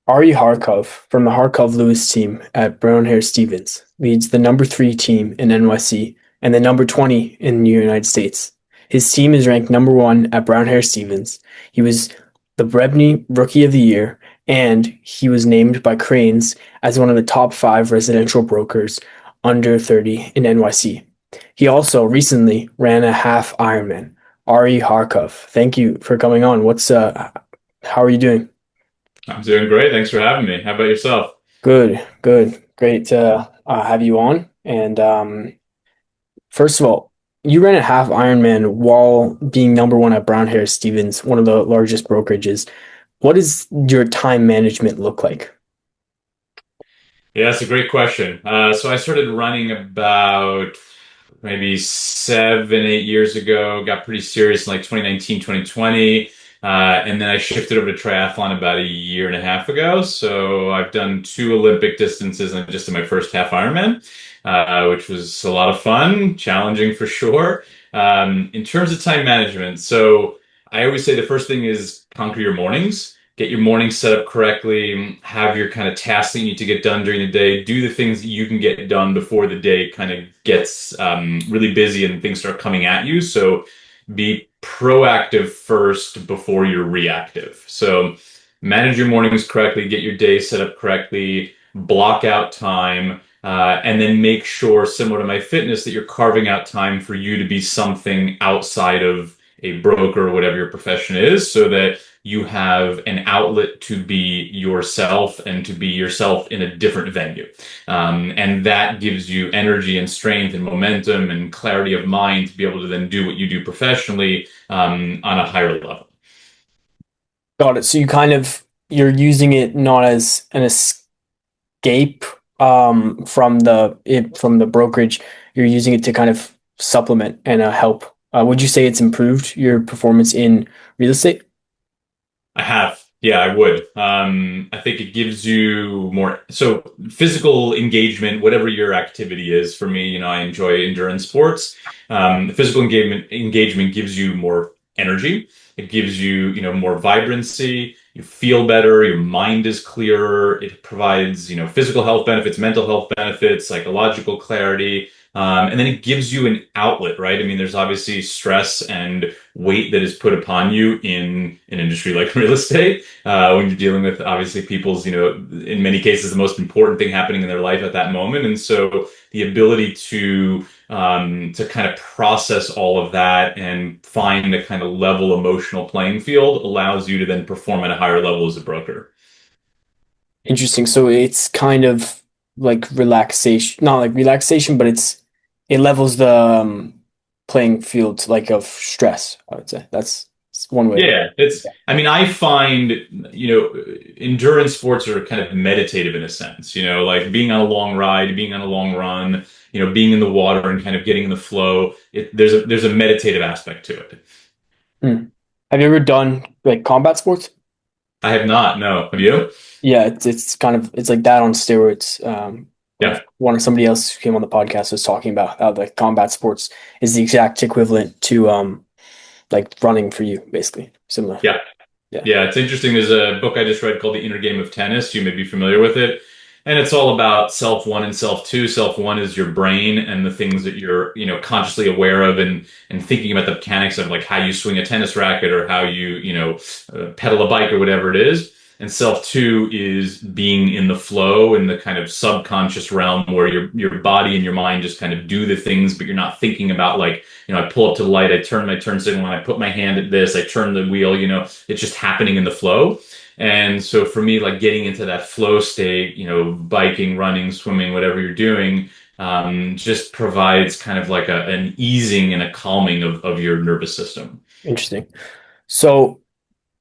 Ari Harkov from the Harkov Lewis team at Brown Hair Stevens leads the number three team in NYC and the number 20 in the United States. His team is ranked number one at Brown Hair Stevens. He was the Brebney Rookie of the Year, and he was named by Cranes as one of the top five residential brokers under 30 in NYC. He also recently ran a half Ironman. Ari Harkov, thank you for coming on. How are you doing? I'm doing great. Thanks for having me. How about yourself? Good, good, great to have you on. And first of all, you ran a half Ironman while being number one at Brown Harris Stevens, one of the largest brokerages. What does your time management look like? Yeah, that's a great question. So I started running about maybe 7, 8 years ago, got pretty serious in like 2019, 2020. And then I shifted over to triathlon about a year and a half ago. So I've done two Olympic distances and just in my first half Ironman, which was a lot of fun, challenging for sure. In terms of time management, so I always say the first thing is conquer your mornings. Get your mornings set up correctly, have your kind of tasks that you need to get done during the day, do the things that you can get done before the day kind of gets really busy and things start coming at you. So be proactive first before you're reactive. So manage your mornings correctly, get your day set up correctly, block out time, and then make sure, similar to my fitness, that you're carving out time for you to be something outside of a broker or whatever your profession is, so that you have an outlet to be yourself and to be yourself in a different venue. And that gives you energy and strength and momentum and clarity of mind to be able to then do what you do professionally on a higher level. Got it. So you're using it not as an escape from the brokerage. You're using it to kind of supplement and help. Would you say it's improved your performance in real estate? I have. Yeah, I would. I think it gives you more. So physical engagement, whatever your activity is, for me, I enjoy endurance sports. The physical engagement gives you more energy. It gives you, more vibrancy. You feel better. Your mind is clearer. It provides, physical health benefits, mental health benefits, psychological clarity. And then it gives you an outlet, right? I mean, there's obviously stress and weight that is put upon you in an industry like real estate, when you're dealing with obviously people's, in many cases, the most important thing happening in their life at that moment. And so the ability to kind of process all of that and find a kind of level emotional playing field allows you to then perform at a higher level as a broker. Interesting. So it's kind of like relaxation, not like relaxation, but it levels the playing field like of stress, I would say. That's one way to. Yeah, I mean, I find, endurance sports are kind of meditative in a sense, like being on a long ride, being on a long run, being in the water and kind of getting in the flow. There's a meditative aspect to it. Hmm. Have you ever done like combat sports? I have not, no. Have you? Yeah, it's kind of it's like that on steroids. Yeah. Somebody else who came on the podcast was talking about how the combat sports is the exact equivalent to like running for you, basically. Similar. Yeah. Yeah. Yeah, it's interesting. There's a book I just read called The Inner Game of Tennis. You may be familiar with it. And it's all about self one and self two. Self one is your brain and the things that you're, consciously aware of and thinking about the mechanics of like how you swing a tennis racket or how you, pedal a bike or whatever it is. And self two is being in the flow in the kind of subconscious realm where your body and your mind just kind of do the things, but you're not thinking about like, I pull up to the light, I turn my turn signal, I put my hand at this, I turn the wheel, it's just happening in the flow. And so for me, like getting into that flow state, biking, running, swimming, whatever you're doing, just provides kind of like an easing and a calming of your nervous system. Interesting. So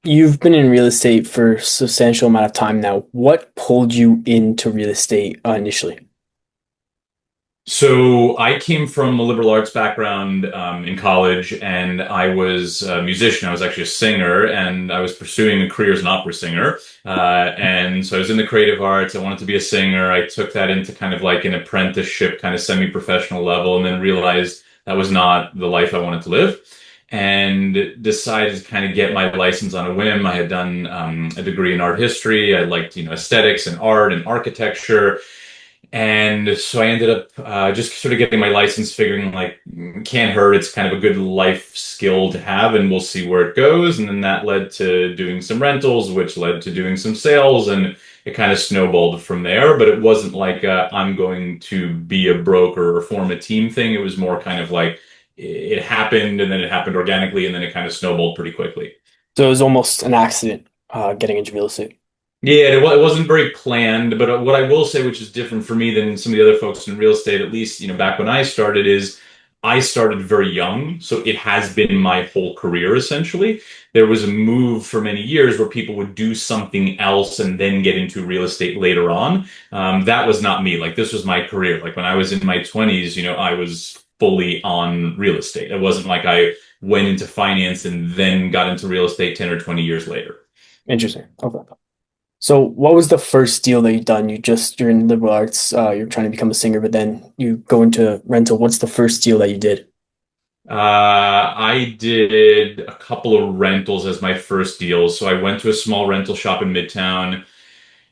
you've been in real estate for a substantial amount of time now. What pulled you into real estate initially? So I came from a liberal arts background in college, and I was a musician. I was actually a singer, and I was pursuing a career as an opera singer. And so I was in the creative arts. I wanted to be a singer. I took that into kind of like an apprenticeship, kind of semi-professional level, and then realized that was not the life I wanted to live. and decided to kind of get my license on a whim. I had done a degree in art history. I liked, aesthetics and art and architecture. And so I ended up just sort of getting my license, figuring like can't hurt. It's kind of a good life skill to have, and we'll see where it goes. And then that led to doing some rentals, which led to doing some sales, and it kind of snowballed from there. But it wasn't like I'm going to be a broker or form a team thing. It was more kind of like it happened, and then it happened organically, and then it kind of snowballed pretty quickly. So it was almost an accident getting into real estate. Yeah, it wasn't very planned, but what I will say, which is different for me than some of the other folks in real estate, at least, back when I started, is I started very young. So it has been my whole career, essentially. There was a move for many years where people would do something else and then get into real estate later on. That was not me. Like, this was my career. Like, when I was in my 20s, I was fully on real estate. It wasn't like I went into finance and then got into real estate 10 or 20 years later. Interesting. Okay. So what was the first deal that you've done? You're in liberal arts, you're trying to become a singer, but then you go into rental. What's the first deal that you did? I did a couple of rentals as my first deals. So I went to a small rental shop in Midtown.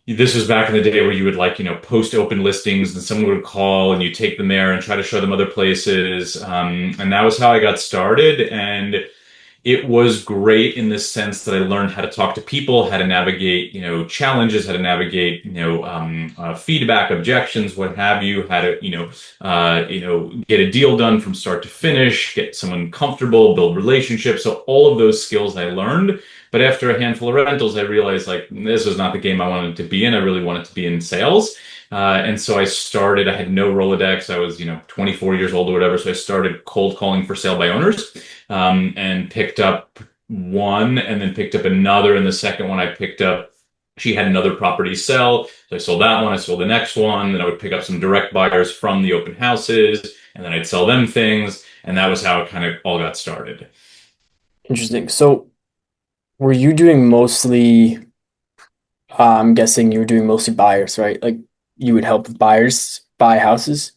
This was back in the day where you would like, post open listings and someone would call and you take them there and try to show them other places. And that was how I got started. And it was great in the sense that I learned how to talk to people, how to navigate, challenges, how to navigate, feedback, objections, what have you, how to, get a deal done from start to finish, get someone comfortable, build relationships. So all of those skills I learned. But after a handful of rentals, I realized like this was not the game I wanted to be in. I really wanted to be in sales. And so I had no Rolodex. I was, 24 years old or whatever. So I started cold calling for sale by owners, and picked up one and then picked up another. And the second one I picked up, she had another property sell. So I sold that one. I sold the next one. Then I would pick up some direct buyers from the open houses and then I'd sell them things. And that was how it kind of all got started. Interesting. So were you doing mostly, I'm guessing you were doing mostly buyers, right? Like you would help buyers buy houses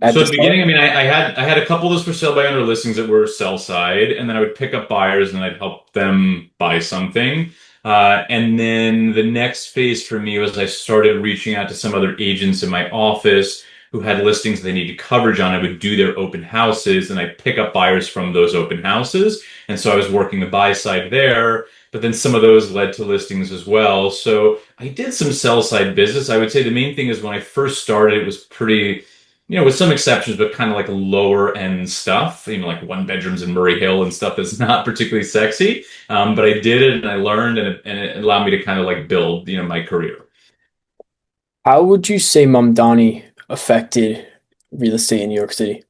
at So the at the start? beginning, I mean, I had a couple of those for sale by owner listings that were sell side, and then I would pick up buyers and I'd help them buy something. And then the next phase for me was I started reaching out to some other agents in my office who had listings they needed coverage on. I would do their open houses and I'd pick up buyers from those open houses. And so I was working the buy side there, but then some of those led to listings as well. So I did some sell side business. I would say the main thing is when I first started, it was pretty, with some exceptions, but kind of like lower end stuff, like one bedrooms in Murray Hill and stuff that's not particularly sexy. But I did it and I learned and it allowed me to kind of like build, my career. How would you say Mamdani affected real estate in New York City?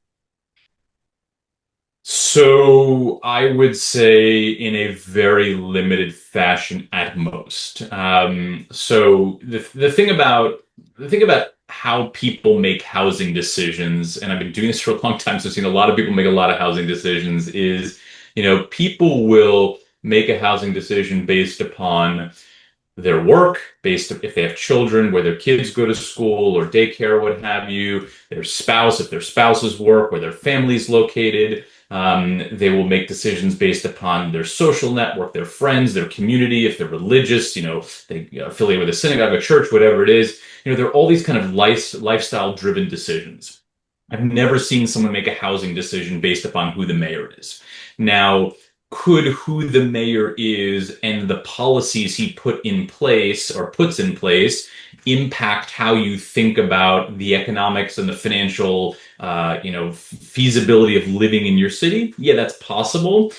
So I would say in a very limited fashion at most. So the thing about how people make housing decisions, and I've been doing this for a long time, so I've seen a lot of people make a lot of housing decisions, is, people will make a housing decision based upon their work, based if they have children, where their kids go to school or daycare, what have you, their spouse, if their spouses work, where their family's located. They will make decisions based upon their social network, their friends, their community, if they're religious, they affiliate with a synagogue, a church, whatever it is. There are all these kind of lifestyle driven decisions. I've never seen someone make a housing decision based upon who the mayor is. Now, could who the mayor is and the policies he put in place or puts in place impact how you think about the economics and the financial, feasibility of living in your city? Yeah, that's possible.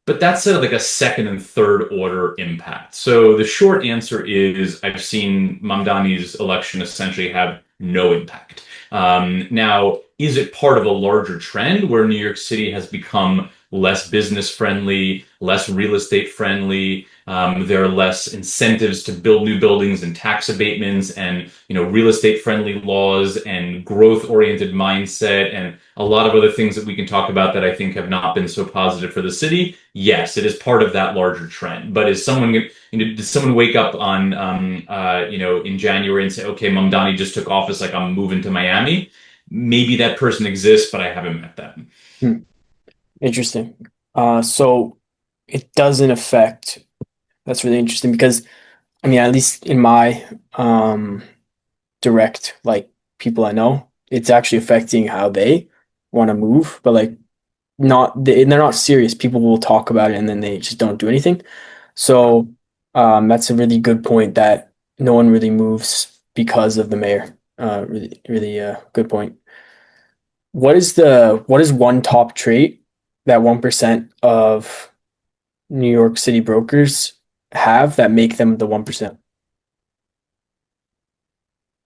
But that's sort of like a second and third order impact. So the short answer is I've seen Mamdani's election essentially have no impact. Now, is it part of a larger trend where New York City has become less business friendly, less real estate friendly? There are less incentives to build new buildings and tax abatements and, real estate friendly laws and growth oriented mindset and a lot of other things that we can talk about that I think have not been so positive for the city. Yes, it is part of that larger trend. But did someone wake up on, in January and say, okay, Mamdani just took office, like I'm moving to Miami? Maybe that person exists, but I haven't met them. Hmm. Interesting. So it doesn't affect. That's really interesting because I mean, at least in my direct like people I know, it's actually affecting how they want to move, but like they're not serious. People will talk about it and then they just don't do anything. So that's a really good point that no one really moves because of the mayor. Really good point. What is one top trait that 1% of New York City brokers have that make them the 1%?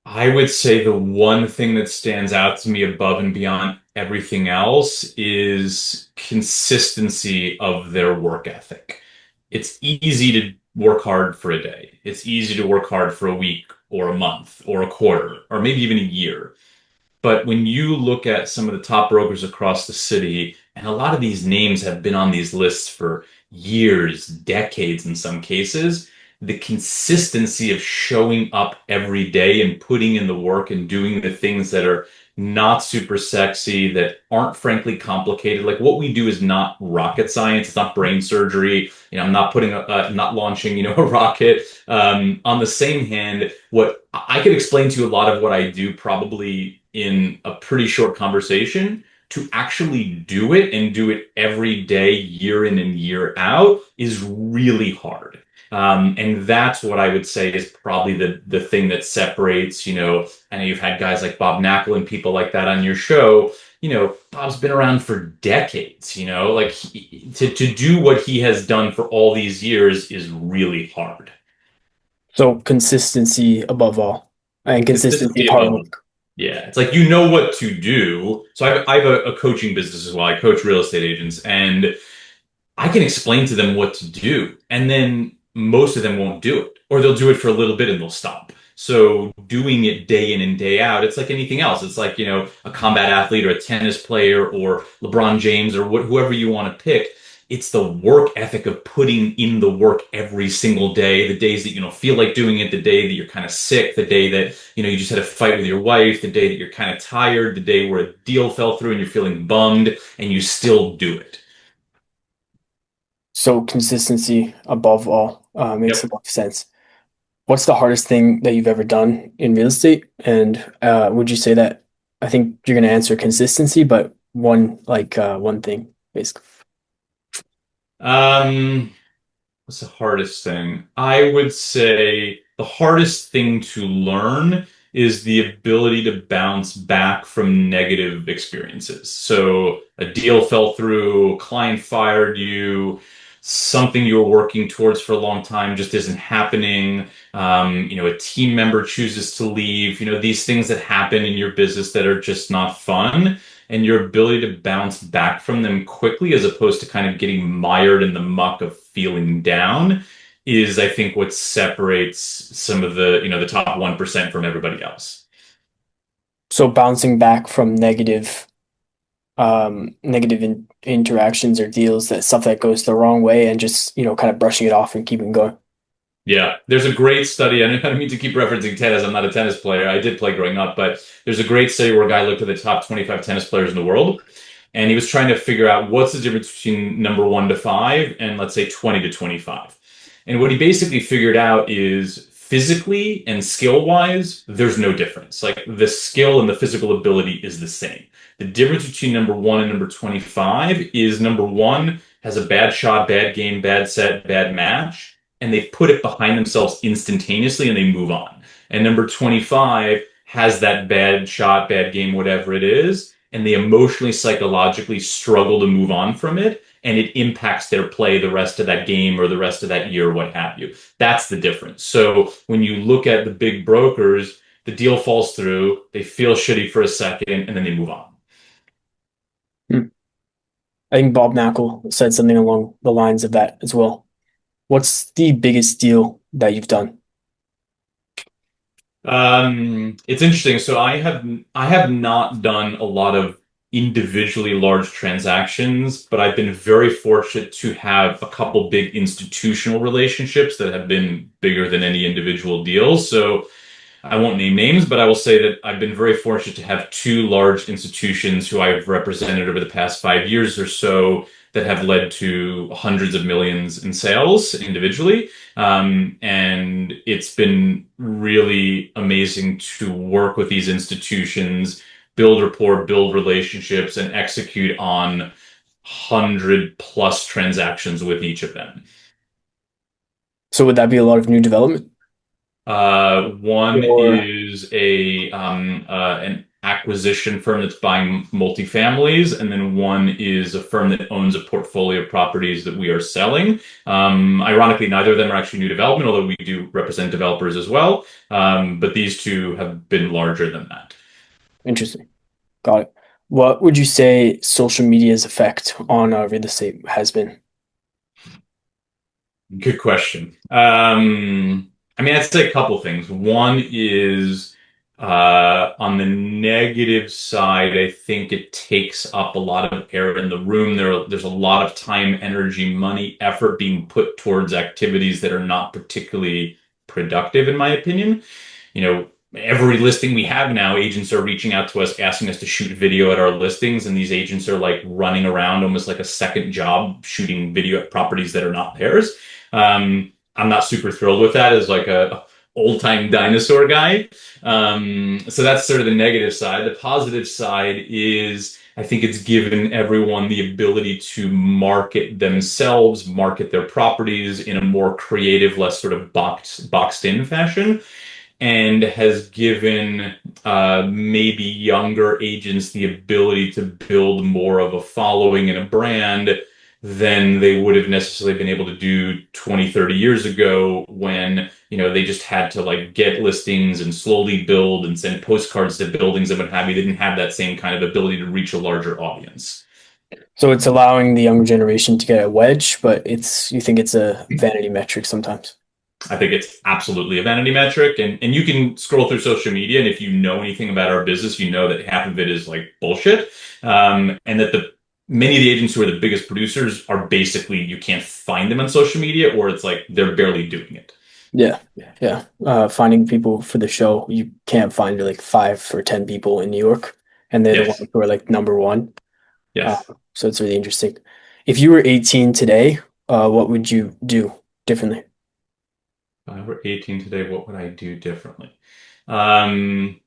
I would say the one thing that stands out to me above and beyond everything else is consistency of their work ethic. It's easy to work hard for a day. It's easy to work hard for a week or a month or a quarter or maybe even a year. But when you look at some of the top brokers across the city, and a lot of these names have been on these lists for years, decades in some cases, the consistency of showing up every day and putting in the work and doing the things that are not super sexy, that aren't frankly complicated. Like what we do is not rocket science. It's not brain surgery. I'm not not launching, a rocket. On the same hand, what I could explain to you a lot of what I do probably in a pretty short conversation. To actually do it and do it every day, year in and year out, is really hard. And that's what I would say is probably the thing that separates, I know you've had guys like Bob Knackel and people like that on your show. Bob's been around for decades, like to do what he has done for all these years is really hard. So consistency above all, and consistency Consistency of hard above. work. Yeah, it's like you know what to do. So I have a coaching business as well. I coach real estate agents, and I can explain to them what to do, and then most of them won't do it, or they'll do it for a little bit and they'll stop. So doing it day in and day out, it's like anything else. It's like, a combat athlete or a tennis player or LeBron James or whoever you want to pick. It's the work ethic of putting in the work every single day, the days that you don't feel like doing it, the day that you're kind of sick, the day that, you just had a fight with your wife, the day that you're kind of tired, the day where a deal fell through and you're feeling bummed and you still do it. So consistency above all makes a Yep. lot of sense. What's the hardest thing that you've ever done in real estate? And would you say that I think you're going to answer consistency, but one thing basically. Um, What's the hardest thing? I would say the hardest thing to learn is the ability to bounce back from negative experiences. So a deal fell through, a client fired you, something you were working towards for a long time just isn't happening. A team member chooses to leave, these things that happen in your business that are just not fun, and your ability to bounce back from them quickly as opposed to kind of getting mired in the muck of feeling down is, I think, what separates some of the top 1% from everybody else. So bouncing back from interactions or deals, that stuff that goes the wrong way, and just kind of brushing it off and keeping going. Yeah, there's a great study. I don't mean to keep referencing tennis. I'm not a tennis player. I did play growing up, but there's a great study where a guy looked at the top 25 tennis players in the world, and he was trying to figure out what's the difference between number 1 to 5 and let's say 20 to 25. And what he basically figured out is physically and skill wise, there's no difference. Like the skill and the physical ability is the same. The difference between number 1 and number 25 is number 1 has a bad shot, bad game, bad set, bad match, and they put it behind themselves instantaneously and they move on. And number 25 has that bad shot, bad game, whatever it is, and they emotionally, psychologically struggle to move on from it, and it impacts their play the rest of that game or the rest of that year, what have you. That's the difference. So when you look at the big brokers, the deal falls through, they feel shitty for a second, and then they move on. Hmm. I think Bob Knackel said something along the lines of that as well. What's the biggest deal that you've done? It's interesting. So I have not done a lot of individually large transactions, but I've been very fortunate to have a couple big institutional relationships that have been bigger than any individual deal. So I won't name names, but I will say that I've been very fortunate to have two large institutions who I've represented over the past 5 years or so that have led to hundreds of millions in sales individually. And it's been really amazing to work with these institutions, build rapport, build relationships, and execute on 100+ transactions with each of them. So would that be a lot of new development? One Or is an acquisition firm that's buying multifamilies, and then one is a firm that owns a portfolio of properties that we are selling. Ironically, neither of them are actually new development, although we do represent developers as well. But these two have been larger than that. interesting. Got it. What would you say social media's effect on real estate has been? Good question. I mean, I'd say a couple things. One is on the negative side, I think it takes up a lot of air in the room. There's a lot of time, energy, money, effort being put towards activities that are not particularly productive, in my opinion. You know, every listing we have now, agents are reaching out to us, asking us to shoot video at our listings, and these agents are like running around almost like a second job shooting video at properties that are not theirs. I'm not super thrilled with that as like a old time dinosaur guy. So that's sort of the negative side. The positive side is I think it's given everyone the ability to market themselves, market their properties in a more creative, less sort of boxed in fashion, and has given maybe younger agents the ability to build more of a following and a brand than they would have necessarily been able to do 20, 30 years ago when, they just had to like get listings and slowly build and send postcards to buildings and what have you. They didn't have that same kind of ability to reach a larger audience. So it's allowing the younger generation to get a wedge, but you think it's a vanity metric sometimes. I think it's absolutely a vanity metric. And you can scroll through social media, and if you know anything about our business, you know that half of it is like bullshit. And that the many of the agents who are the biggest producers are basically you can't find them on social media, or it's like they're barely doing it. Yeah, yeah. Finding people for the show, you can't find like 5 or 10 people in New York, and they're the Yes. ones who are like number one. Uh, Yes. so it's really interesting. If you were 18 today, what would you do differently? If I were 18 today, what would I do differently? Um,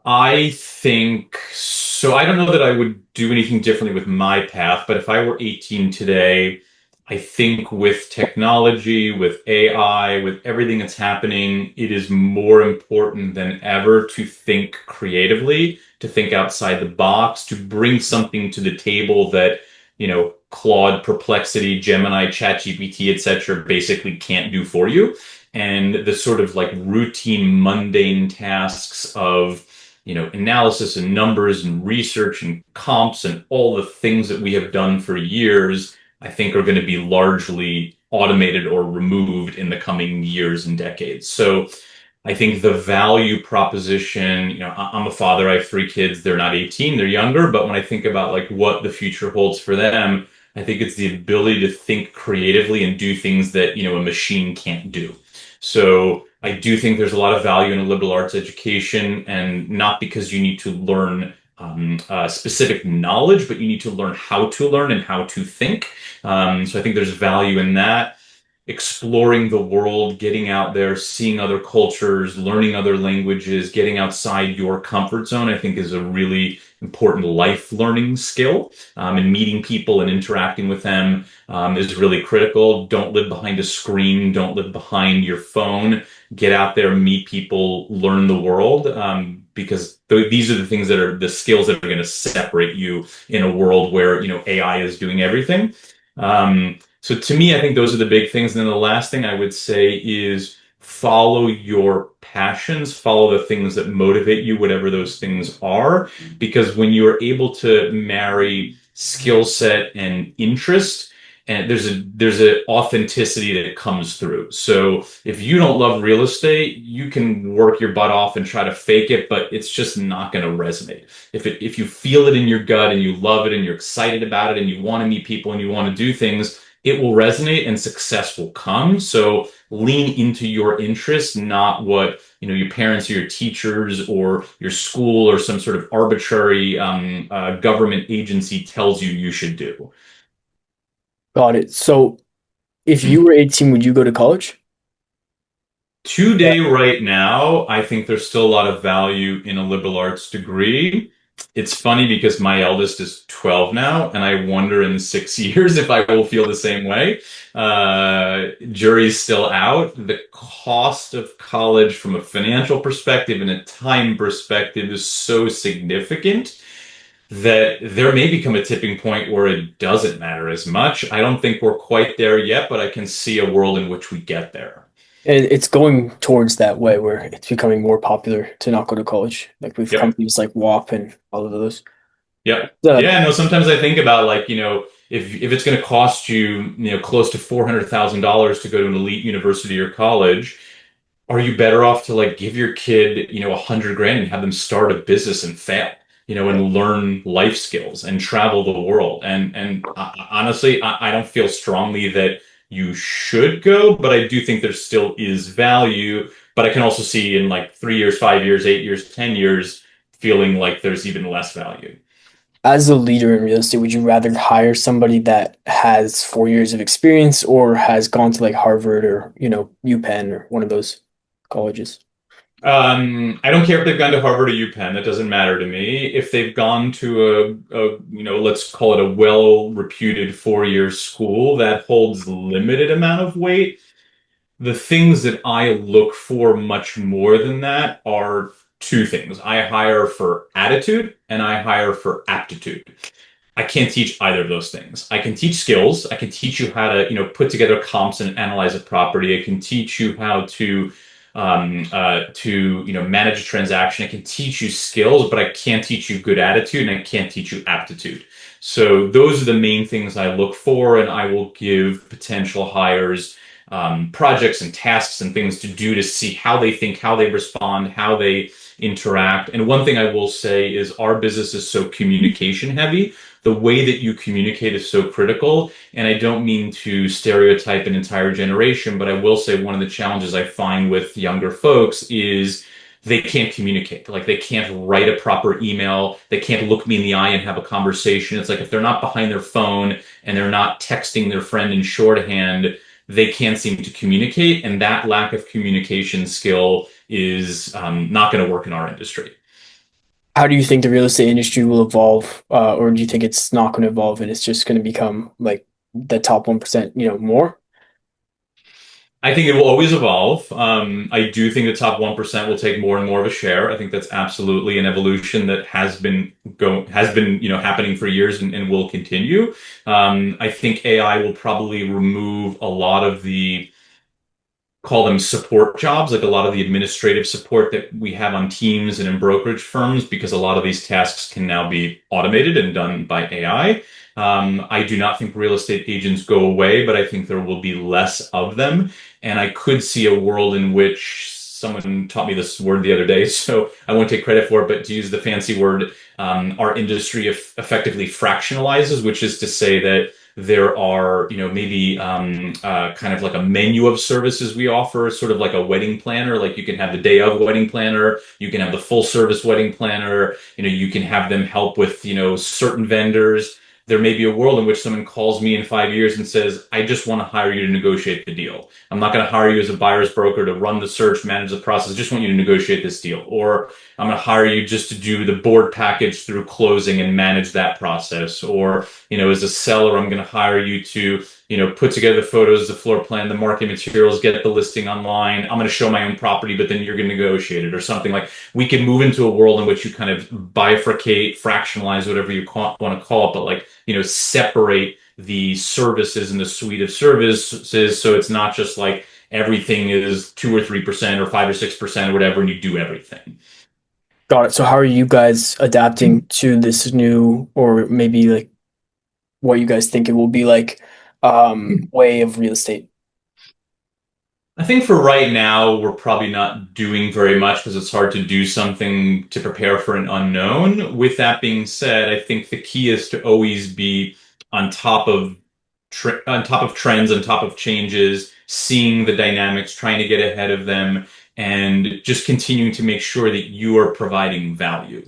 I think so. I don't know that I would do anything differently with my path, but if I were 18 today, I think with technology, with AI, with everything that's happening, it is more important than ever to think creatively, to think outside the box, to bring something to the table that, Claude, Perplexity, Gemini, ChatGPT, etc., basically can't do for you. And the sort of like routine, mundane tasks of analysis and numbers and research and comps and all the things that we have done for years, I think are going to be largely automated or removed in the coming years and decades. So I think the value proposition, I'm a father, I have 3 kids, they're not 18, they're younger, but when I think about like what the future holds for them, I think it's the ability to think creatively and do things that, a machine can't do. So I do think there's a lot of value in a liberal arts education, and not because you need to learn specific knowledge, but you need to learn how to learn and how to think. So I think there's value in that. Exploring the world, getting out there, seeing other cultures, learning other languages, getting outside your comfort zone, I think is a really important life learning skill. And meeting people and interacting with them is really critical. Don't live behind a screen. Don't live behind your phone. Get out there, meet people, learn the world. Because these are the things that are the skills that are going to separate you in a world where, AI is doing everything. So to me, I think those are the big things. And then the last thing I would say is follow your passions, follow the things that motivate you, whatever those things are. Because when you're able to marry skill set and interest, and there's a authenticity that comes through. So if you don't love real estate, you can work your butt off and try to fake it, but it's just not going to resonate. If you feel it in your gut and you love it and you're excited about it and you want to meet people and you want to do things, it will resonate and success will come. So lean into your interests, not what, your parents or your teachers or your school or some sort of arbitrary government agency tells you you should do. Got it. So if you were 18, would you go to college? Today, right now, I think there's still a lot of value in a liberal arts degree. It's funny because my eldest is 12 now, and I wonder in 6 years if I will feel the same way. Jury's still out. The cost of college from a financial perspective and a time perspective is so significant that there may become a tipping point where it doesn't matter as much. I don't think we're quite there yet, but I can see a world in which we get there. And it's going towards that way where it's becoming more popular to not go to college, like with Yep. companies like WAP and all of those. Yep. The Yeah, no, sometimes I think about like, if it's going to cost you, close to $400,000 to go to an elite university or college, are you better off to like give your kid, 100 grand and have them start a business and fail, and learn life skills and travel the world? And honestly, I don't feel strongly that you should go, but I do think there still is value. But I can also see in like 3 years, 5 years, 8 years, 10 years, feeling like there's even less value. As a leader in real estate, would you rather hire somebody that has 4 years of experience or has gone to like Harvard or, UPenn or one of those colleges? I don't care if they've gone to Harvard or UPenn. That doesn't matter to me. If they've gone to let's call it a well-reputed 4-year school that holds limited amount of weight, the things that I look for much more than that are two things. I hire for attitude and I hire for aptitude. I can't teach either of those things. I can teach skills. I can teach you how to, put together comps and analyze a property. I can teach you how to manage a transaction. I can teach you skills, but I can't teach you good attitude and I can't teach you aptitude. So those are the main things I look for, and I will give potential hires projects and tasks and things to do to see how they think, how they respond, how they interact. And one thing I will say is our business is so communication heavy. The way that you communicate is so critical. And I don't mean to stereotype an entire generation, but I will say one of the challenges I find with younger folks is they can't communicate. Like they can't write a proper email. They can't look me in the eye and have a conversation. It's like if they're not behind their phone and they're not texting their friend in shorthand, they can't seem to communicate. And that lack of communication skill is not going to work in our industry. How do you think the real estate industry will evolve, or do you think it's not going to evolve and it's just going to become like the top 1%, more? I think it will always evolve. I do think the top 1% will take more and more of a share. I think that's absolutely an evolution that has been happening for years and will continue. I think AI will probably remove a lot of the call them support jobs, like a lot of the administrative support that we have on teams and in brokerage firms, because a lot of these tasks can now be automated and done by AI. I do not think real estate agents go away, but I think there will be less of them. And I could see a world in which someone taught me this word the other day, so I won't take credit for it, but to use the fancy word, our industry effectively fractionalizes, which is to say that there are, maybe kind of like a menu of services we offer, sort of like a wedding planner. Like you can have the day of wedding planner, you can have the full service wedding planner, you can have them help with, certain vendors. There may be a world in which someone calls me in 5 years and says, I just want to hire you to negotiate the deal. I'm not going to hire you as a buyer's broker to run the search, manage the process. I just want you to negotiate this deal. Or I'm going to hire you just to do the board package through closing and manage that process. Or, as a seller, I'm going to hire you to, put together the photos, the floor plan, the marketing materials, get the listing online. I'm going to show my own property, but then you're going to negotiate it or something. Like we can move into a world in which you kind of bifurcate, fractionalize, whatever you want to call it, but like, separate the services and the suite of services. So it's not just like everything is 2 or 3% or 5 or 6% or whatever, and you do everything. Got it. So how are you guys adapting to this new, or maybe like what you guys think it will be like, way of real estate? I think for right now, we're probably not doing very much because it's hard to do something to prepare for an unknown. With that being said, I think the key is to always be on top of on top of trends, on top of changes, seeing the dynamics, trying to get ahead of them, and just continuing to make sure that you are providing value.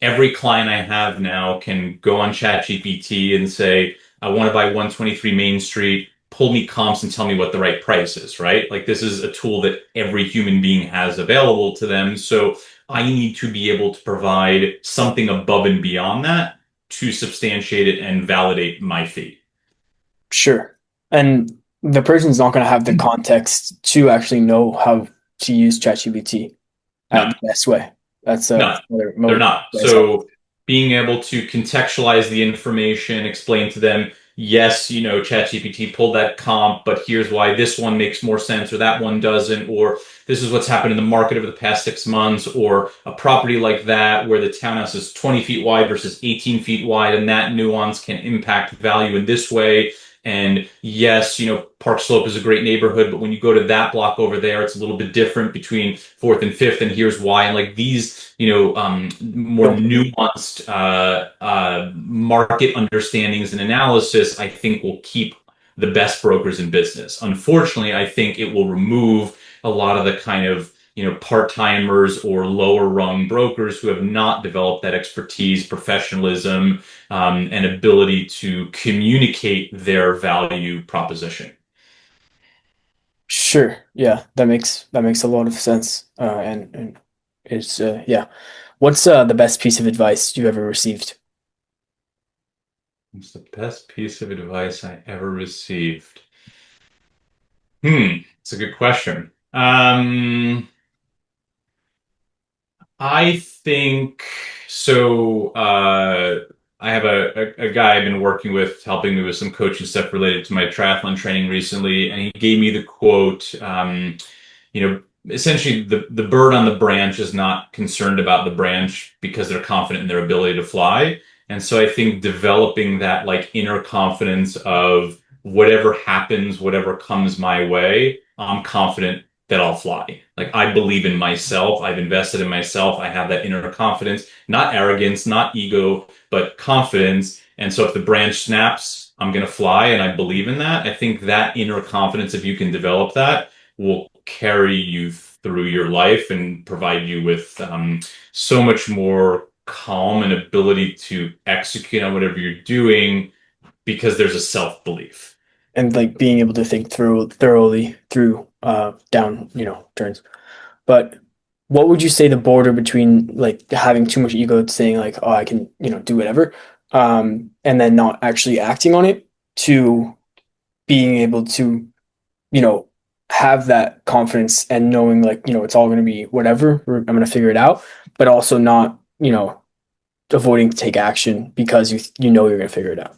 Every client I have now can go on ChatGPT and say, I want to buy 123 Main Street, pull me comps and tell me what the right price is, right? Like this is a tool that every human being has available to them. So I need to be able to provide something above and beyond that to substantiate it and validate my fee. Sure. And the person's not going to have the context to actually know how to use ChatGPT at No, the best way. That's no, another they're mode not. you guys have. So being able to contextualize the information, explain to them, yes, ChatGPT pulled that comp, but here's why this one makes more sense or that one doesn't, or this is what's happened in the market over the past 6 months, or a property like that where the townhouse is 20 feet wide versus 18 feet wide, and that nuance can impact value in this way. And yes, Park Slope is a great neighborhood, but when you go to that block over there, it's a little bit different between Fourth and Fifth, and here's why. And like these, more Dopamine. nuanced market understandings and analysis, I think will keep the best brokers in business. Unfortunately, I think it will remove a lot of the kind of part-timers or lower rung brokers who have not developed that expertise, professionalism, and ability to communicate their value proposition. Sure. Yeah, that makes a lot of sense. And it's yeah. What's the best piece of advice you've ever received? What's the best piece of advice I ever received? It's a good question. I think so. I have a guy I've been working with, helping me with some coaching stuff related to my triathlon training recently, and he gave me the quote. Essentially, the bird on the branch is not concerned about the branch because they're confident in their ability to fly. And so I think developing that like inner confidence of whatever happens, whatever comes my way, I'm confident that I'll fly. Like I believe in myself. I've invested in myself. I have that inner confidence, not arrogance, not ego, but confidence. And so if the branch snaps, I'm going to fly and I believe in that. I think that inner confidence, if you can develop that, will carry you through your life and provide you with so much more calm and ability to execute on whatever you're doing because there's a self-belief. And like being able to think thoroughly through down, turns. But what would you say the border between like having too much ego to saying like, oh, I can, do whatever, and then not actually acting on it to being able to, you know, have that confidence and knowing like, it's all going to be whatever, I'm going to figure it out, but also not, avoiding to take action because you know you're going to figure it out.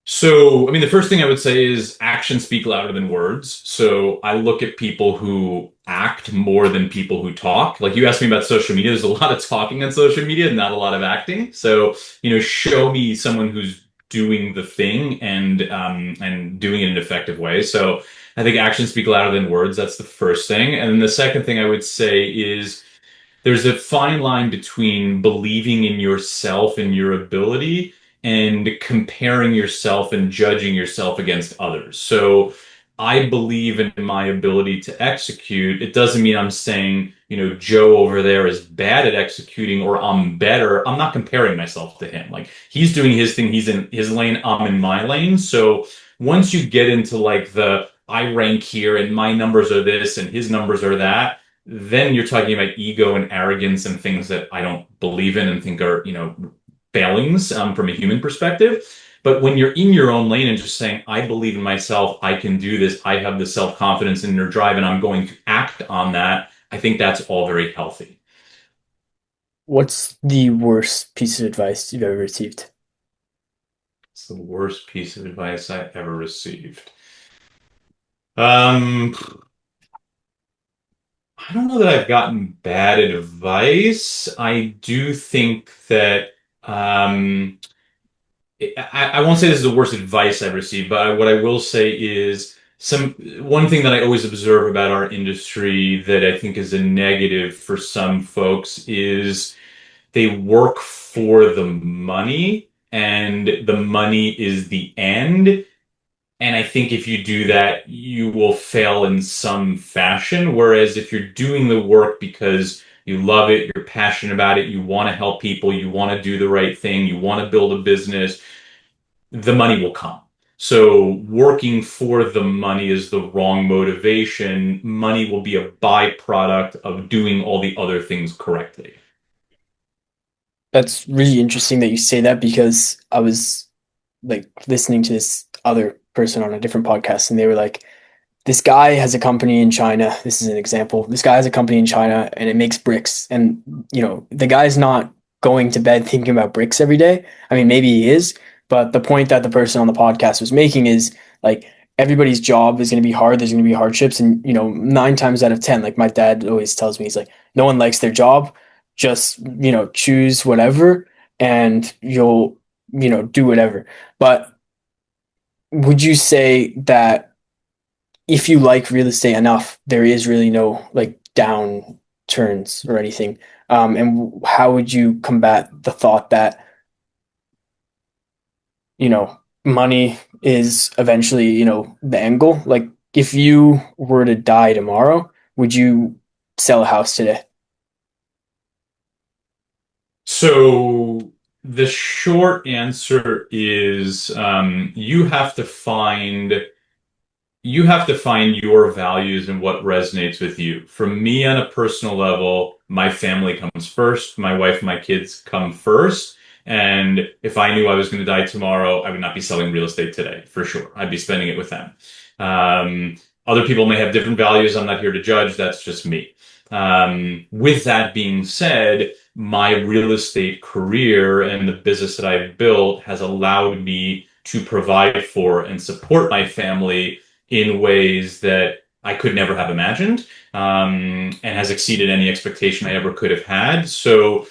So, I mean, the first thing I would say is actions speak louder than words. So I look at people who act more than people who talk. Like you asked me about social media, there's a lot of talking on social media, not a lot of acting. So, show me someone who's doing the thing and doing it in an effective way. So I think actions speak louder than words. That's the first thing. And then the second thing I would say is there's a fine line between believing in yourself and your ability and comparing yourself and judging yourself against others. So I believe in my ability to execute. It doesn't mean I'm saying, Joe over there is bad at executing or I'm better. I'm not comparing myself to him. Like he's doing his thing, he's in his lane, I'm in my lane. So once you get into like the I rank here and my numbers are this and his numbers are that, then you're talking about ego and arrogance and things that I don't believe in and think are, failings from a human perspective. But when you're in your own lane and just saying, I believe in myself, I can do this, I have the self-confidence and inner drive, and I'm going to act on that, I think that's all very healthy. What's the worst piece of advice you've ever received? It's the worst piece of advice I ever received. Um, I don't know that I've gotten bad advice. I do think that I won't say this is the worst advice I've received, but what I will say is one thing that I always observe about our industry that I think is a negative for some folks is they work for the money and the money is the end. And I think if you do that, you will fail in some fashion. Whereas if you're doing the work because you love it, you're passionate about it, you want to help people, you want to do the right thing, you want to build a business, the money will come. So working for the money is the wrong motivation. Money will be a byproduct of doing all the other things correctly. That's really interesting that you say that because I was like listening to this other person on a different podcast and they were like, this guy has a company in China. This is an example. This guy has a company in China and it makes bricks. And, the guy's not going to bed thinking about bricks every day. I mean, maybe he is, but the point that the person on the podcast was making is like everybody's job is going to be hard. There's going to be hardships. And, 9 times out of 10, like my dad always tells me, he's like, no one likes their job. Just, choose whatever and you'll, do whatever. But would you say that if you like real estate enough, there is really no like downturns or anything. And how would you combat the thought that, money is eventually, the end goal? Like if you were to die tomorrow, would you sell a house today? So the short answer is you have to find your values and what resonates with you. For me, on a personal level, my family comes first. My wife and my kids come first. And if I knew I was going to die tomorrow, I would not be selling real estate today, for sure. I'd be spending it with them. Other people may have different values. I'm not here to judge. That's just me. With that being said, my real estate career and the business that I've built has allowed me to provide for and support my family in ways that I could never have imagined, and has exceeded any expectation I ever could have had. So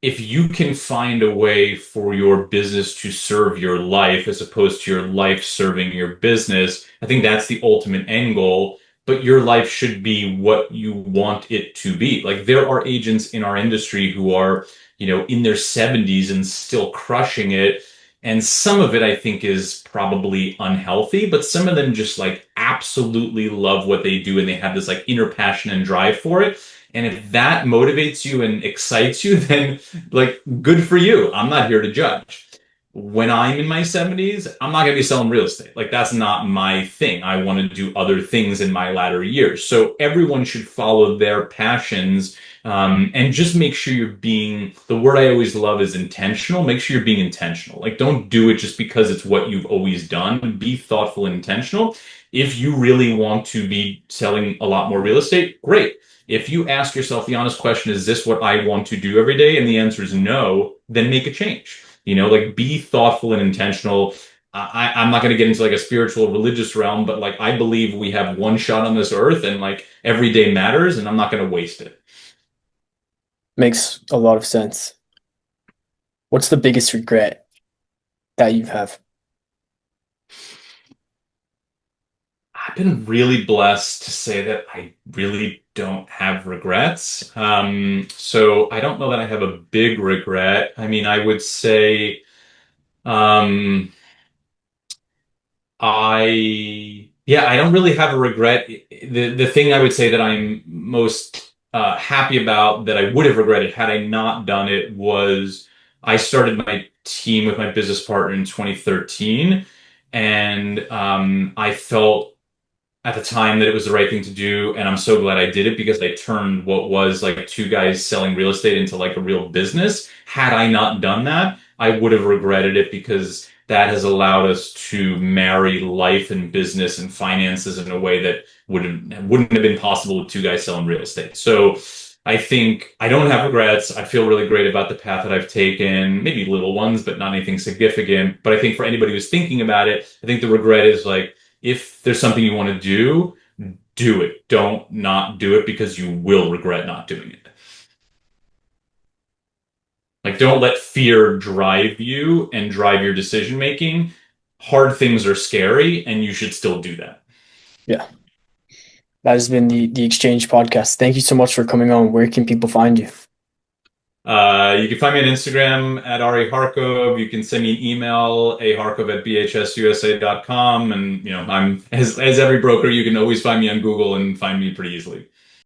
if you can find a way for your business to serve your life as opposed to your life serving your business, I think that's the ultimate end goal. But your life should be what you want it to be. Like there are agents in our industry who are, in their 70s and still crushing it. And some of it I think is probably unhealthy, but some of them just like absolutely love what they do and they have this like inner passion and drive for it. And if that motivates you and excites you, then like good for you. I'm not here to judge. When I'm in my 70s, I'm not going to be selling real estate. Like that's not my thing. I want to do other things in my latter years. So everyone should follow their passions, and just make sure you're being, the word I always love is intentional. Make sure you're being intentional. Like don't do it just because it's what you've always done. Be thoughtful and intentional. If you really want to be selling a lot more real estate, great. If you ask yourself the honest question, is this what I want to do every day? And the answer is no, then make a change. Like be thoughtful and intentional. I'm not going to get into like a spiritual religious realm, but like I believe we have one shot on this earth and like every day matters and I'm not going to waste it. Makes a lot of sense. What's the biggest regret that you have? I've been really blessed to say that I really don't have regrets. So I don't know that I have a big regret. I mean, I would say, um, I don't really have a regret. The thing I would say that I'm most happy about that I would have regretted had I not done it was I started my team with my business partner in 2013, and I felt at the time that it was the right thing to do, and I'm so glad I did it because I turned what was like two guys selling real estate into like a real business. Had I not done that, I would have regretted it because that has allowed us to marry life and business and finances in a way that wouldn't have been possible with two guys selling real estate. So I think I don't have regrets. I feel really great about the path that I've taken, maybe little ones, but not anything significant. But I think for anybody who's thinking about it, I think the regret is like, if there's something you want to do, do it. Don't not do it because you will regret not doing it. Like, don't let fear drive you and drive your decision making. Hard things are scary, and you should still do that. Yeah, that has been the Exchange podcast. Thank you so much for coming on. Where can people find you? You can find me on Instagram at Ari Harkov. You can send me an email, aharkov@bhsusa.com. And I'm as every broker, you can always find me on Google and find me pretty easily.